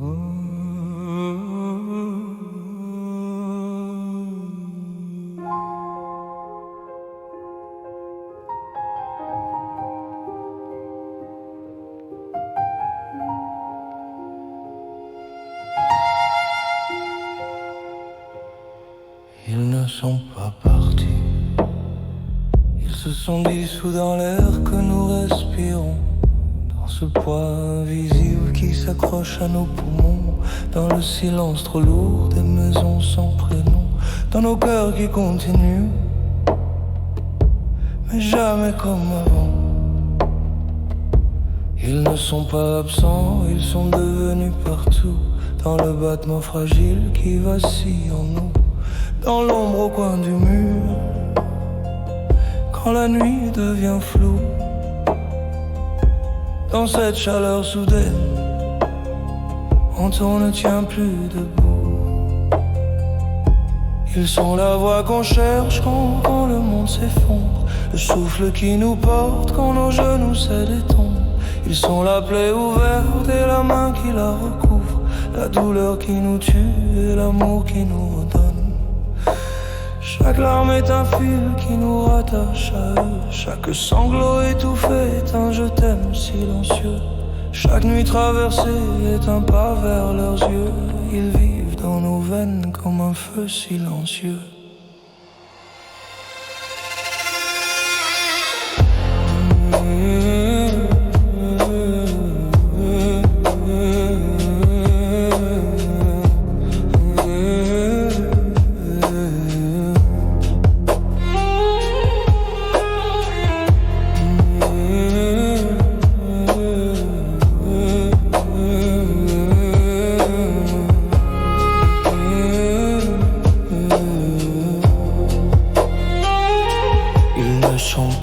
Ils ne sont pas partis. Ils se sont dissous dans l'air que nous respirons, dans ce poids invisible qui s'accroche à nos poumons, dans le silence trop lourd des maisons sans prénom, dans nos cœurs qui continuent, mais jamais comme avant. Ils ne sont pas absents, ils sont devenus partout, dans le battement fragile qui vacille en nous, dans l'ombre au coin du mur, quand la nuit devient floue, dans cette chaleur soudaine, quand on ne tient plus debout. Ils sont la voix qu'on cherche quand le monde s'effondre, le souffle qui nous porte quand nos genoux cèdent et tombent. Ils sont la plaie ouverte et la main qui la recouvre, la douleur qui nous tue et l'amour qui nous redonne. Chaque larme est un fil qui nous rattache à eux, chaque sanglot étouffé est un je t'aime silencieux. Chaque nuit traversée est un pas vers leurs yeux, ils vivent dans nos veines comme un feu silencieux.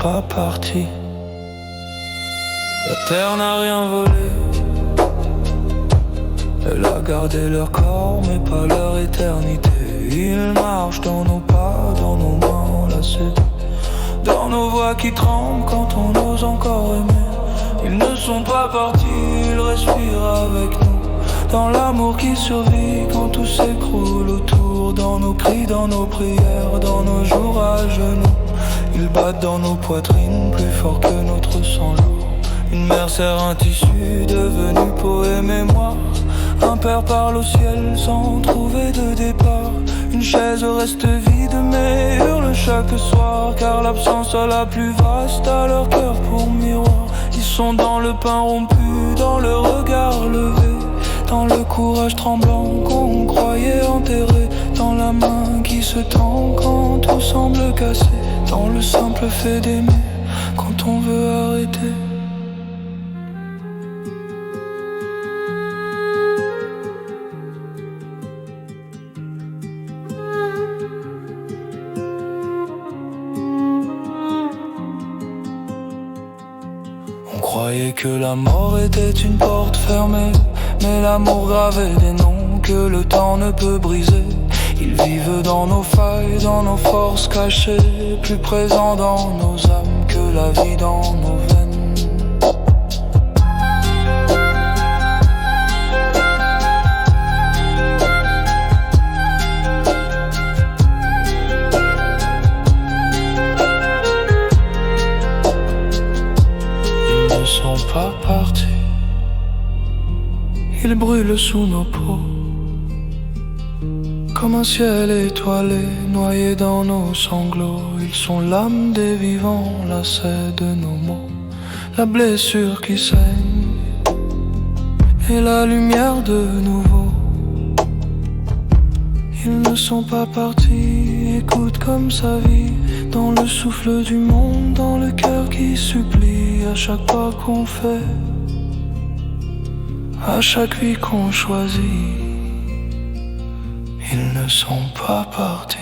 Pas partis. La terre n'a rien volé. Elle a gardé leur corps mais pas leur éternité. Ils marchent dans nos pas, dans nos mains enlacées, dans nos voix qui tremblent quand on ose encore aimer. Ils ne sont pas partis, ils respirent avec nous, dans l'amour qui survit quand tout s'écroule autour, dans nos cris, dans nos prières, dans nos jours à genoux. Ils battent dans nos poitrines plus fort que notre sang lourd. Une mère serre un tissu devenu peau et mémoire. Un père parle au ciel sans trouver de départ. Une chaise reste vide mais hurle chaque soir, car l'absence a la plus vaste à leur cœur pour miroir. Ils sont dans le pain rompu, dans le regard levé, dans le courage tremblant qu'on croyait enterré, dans la main qui se tend quand tout semble cassé, dans le simple fait d'aimer quand on veut arrêter. On croyait que la mort était une porte fermée, mais l'amour gravait des noms que le temps ne peut briser. Ils vivent dans nos failles, dans nos forces cachées, plus présents dans nos âmes que la vie dans nos veines. Ils ne sont pas partis, ils brûlent sous nos peaux, comme un ciel étoilé, noyé dans nos sanglots. Ils sont l'âme des vivants, lacets de nos mots, la blessure qui saigne et la lumière de nouveau. Ils ne sont pas partis, écoute comme sa vie, dans le souffle du monde, dans le cœur qui supplie, à chaque pas qu'on fait, à chaque vie qu'on choisit. Ils ne sont pas partis.